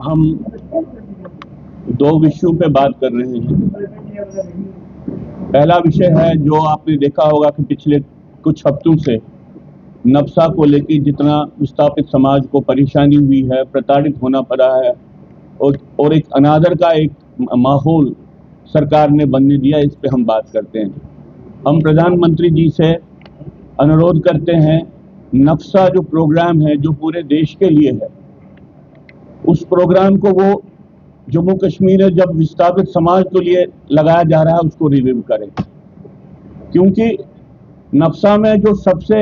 हम दो विषयों पे बात कर रहे हैं। पहला विषय है जो आपने देखा होगा कि पिछले कुछ हफ्तों से नक्शा को लेकर जितना विस्थापित समाज को परेशानी हुई है, प्रताड़ित होना पड़ा है और एक अनादर का एक माहौल सरकार ने बनने दिया, इस पे हम बात करते हैं। हम प्रधानमंत्री जी से अनुरोध करते हैं, नक्शा जो प्रोग्राम है जो पूरे देश के लिए है, उस प्रोग्राम को वो जम्मू कश्मीर में जब विस्थापित समाज के लिए लगाया जा रहा है उसको रिव्यू करें, क्योंकि नक्शा में जो सबसे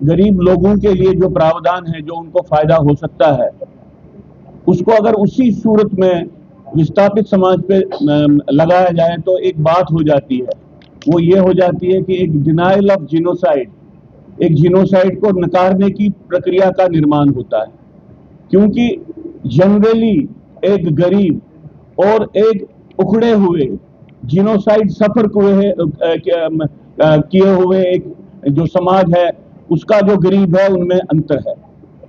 गरीब लोगों के लिए जो प्रावधान है, जो उनको फायदा हो सकता है, उसको अगर उसी सूरत में विस्थापित समाज पे लगाया जाए तो एक बात हो जाती है, वो ये हो जाती है कि एक डिनाइल ऑफ जिनोसाइड, एक जिनोसाइड को नकारने की प्रक्रिया का निर्माण होता है। क्योंकि जनरली एक गरीब और एक उखड़े हुए जिनोसाइड सफर किए हुए एक जो समाज है, उसका जो गरीब है उनमें अंतर है।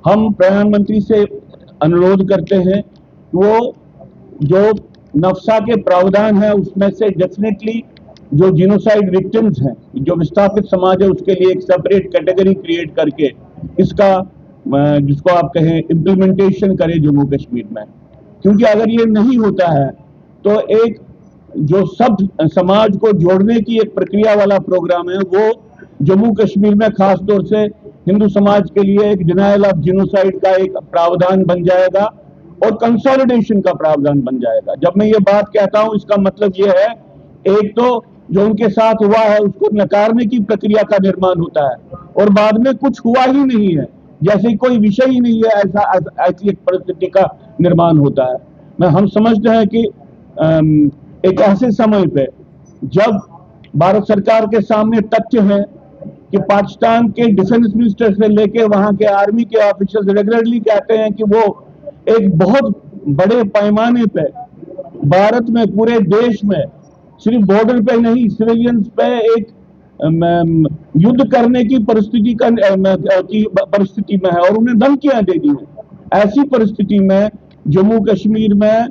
हम प्रधानमंत्री से अनुरोध करते हैं, वो जो नक्शा के प्रावधान है उसमें से डेफिनेटली जो जिनोसाइड विक्टिम्स हैं, जो विस्थापित समाज है, उसके लिए एक सेपरेट कैटेगरी क्रिएट करके इसका जिसको आप कहें इम्प्लीमेंटेशन करें जम्मू कश्मीर में। क्योंकि अगर ये नहीं होता है तो एक जो सब समाज को जोड़ने की एक प्रक्रिया वाला प्रोग्राम है, वो जम्मू कश्मीर में खास तौर से हिंदू समाज के लिए एक डिनाइल ऑफ जिनोसाइड का एक प्रावधान बन जाएगा और कंसोलिडेशन का प्रावधान बन जाएगा। जब मैं ये बात कहता हूं, इसका मतलब ये है, एक तो जो उनके साथ हुआ है उसको नकारने की प्रक्रिया का निर्माण होता है और बाद में कुछ हुआ ही नहीं है, जैसे कोई विषय ही नहीं है, ऐसी एक परिस्थिति का निर्माण होता है। हम समझते हैं कि एक ऐसे समय पे जब भारत सरकार के सामने तथ्य है कि पाकिस्तान के डिफेंस मिनिस्टर से लेके वहां के आर्मी के ऑफिसर्स रेगुलरली कहते हैं कि वो एक बहुत बड़े पैमाने पे भारत में, पूरे देश में, सिर्फ बॉर्डर पे नहीं, सिविलियंस पे एक युद्ध करने की परिस्थिति में है और उन्हें धमकियां दे दी हैं। ऐसी परिस्थिति में जम्मू कश्मीर में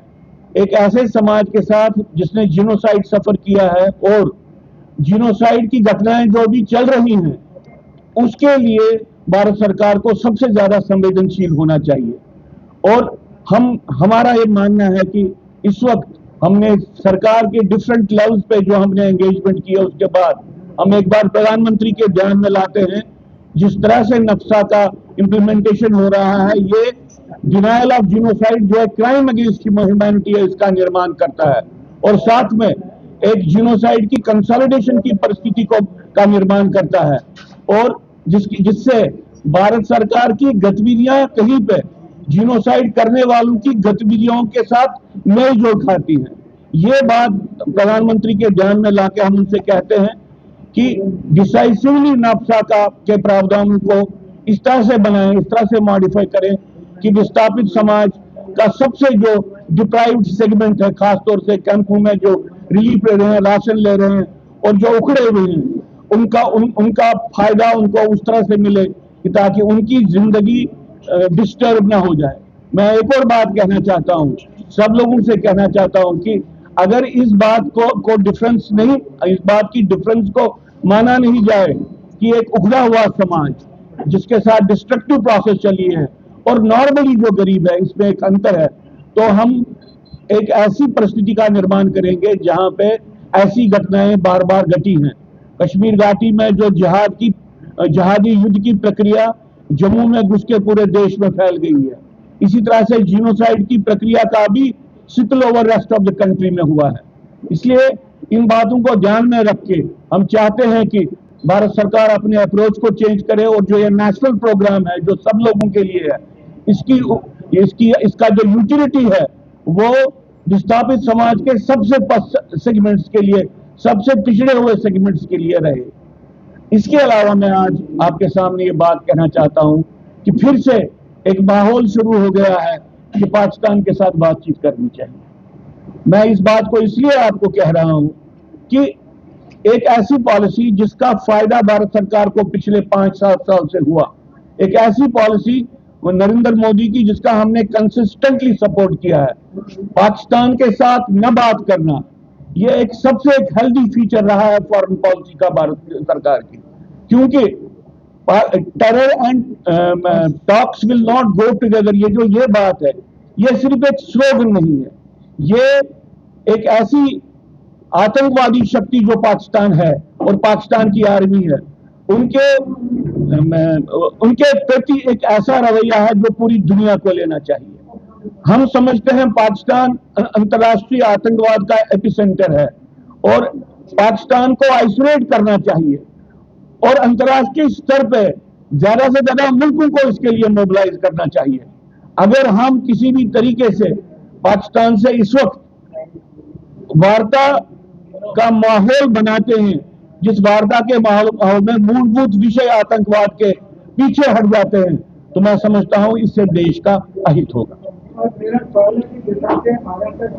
एक ऐसे समाज के साथ जिसने जिनोसाइड सफर किया है और जिनोसाइड की घटनाएं जो भी चल रही हैं, उसके लिए भारत सरकार को सबसे ज्यादा संवेदनशील होना चाहिए। और हमारा ये मानना है कि इस वक्त हमने सरकार के डिफरेंट लेवल्स पे जो हमने एंगेजमेंट किया, उसके बाद हम एक बार प्रधानमंत्री के ध्यान में लाते हैं, जिस तरह से नक्शा का इंप्लीमेंटेशन हो रहा है, ये डिनाइल ऑफ जिनोसाइड जो है क्राइम अगेंस्ट ह्यूमैनिटी है, इसका निर्माण करता है और साथ में एक जिनोसाइड की कंसोलिडेशन की परिस्थिति का निर्माण करता है और जिससे भारत सरकार की गतिविधियां कहीं पे जिनोसाइड करने वालों की गतिविधियों के साथ मेल जोल खाती हैं। ये बात प्रधानमंत्री के ध्यान में लाके हम उनसे कहते हैं कि डिसाइसिवली नक्शा के प्रावधानों को इस तरह से बनाएं, इस तरह से मॉडिफाई करें कि विस्थापित समाज का सबसे जो डिप्राइव्ड सेगमेंट है, खासतौर से कैंपों में जो रिलीफ ले रहे हैं, राशन ले रहे हैं और जो उखड़े हुए हैं, उनका फायदा उनको उस तरह से मिले कि ताकि उनकी जिंदगी डिस्टर्ब ना हो जाए। मैं एक और बात कहना चाहता हूं, सब लोगों से कहना चाहता हूं कि अगर इस बात को डिफरेंस नहीं, इस बात की डिफरेंस को माना नहीं जाए कि एक उखड़ा हुआ समाज जिसके साथ डिस्ट्रक्टिव प्रोसेस चली है और नॉर्मली जो गरीब है, इसमें एक अंतर है, तो हम एक ऐसी परिस्थिति का निर्माण करेंगे जहां पे ऐसी घटनाएं बार बार घटी हैं। कश्मीर घाटी में जो जिहादी युद्ध की प्रक्रिया जम्मू में घुस के पूरे देश में फैल गई है, इसी तरह से जिनोसाइड की प्रक्रिया का भी spill over rest of the country में हुआ है। इसलिए इन बातों को ध्यान में रख के हम चाहते हैं कि भारत सरकार अपने अप्रोच को चेंज करे और जो ये नेशनल प्रोग्राम है जो सब लोगों के लिए है, इसका जो यूटिलिटी है वो विस्थापित समाज के सबसे सेगमेंट्स के लिए, सबसे पिछड़े हुए सेगमेंट्स के लिए रहे। इसके अलावा मैं आज आपके सामने ये बात कहना चाहता हूं कि फिर से एक माहौल शुरू हो गया है कि पाकिस्तान के साथ बातचीत करनी चाहिए। मैं इस बात को इसलिए आपको कह रहा हूं कि एक ऐसी पॉलिसी जिसका फायदा भारत सरकार को पिछले 5-7 साल से हुआ, एक ऐसी पॉलिसी वो नरेंद्र मोदी की, जिसका हमने कंसिस्टेंटली सपोर्ट किया है। पाकिस्तान के साथ न बात करना, ये एक सबसे एक हेल्दी फीचर रहा है फॉरेन पॉलिसी का भारत सरकार की, क्योंकि terror and talks will not go together. ये बात है, ये सिर्फ एक स्लोगन नहीं है, ये एक ऐसी आतंकवादी शक्ति जो पाकिस्तान है और पाकिस्तान की आर्मी है, उनके प्रति एक ऐसा रवैया है जो पूरी दुनिया को लेना चाहिए। हम समझते हैं पाकिस्तान अंतर्राष्ट्रीय आतंकवाद का एपिसेंटर है और पाकिस्तान को आइसोलेट करना चाहिए और अंतर्राष्ट्रीय स्तर पे ज्यादा से ज्यादा मुल्कों को इसके लिए मोबिलाइज करना चाहिए। अगर हम किसी भी तरीके से पाकिस्तान से इस वक्त वार्ता का माहौल बनाते हैं, जिस वार्ता के माहौल में मूलभूत विषय आतंकवाद के पीछे हट जाते हैं, तो मैं समझता हूं इससे देश का अहित होगा।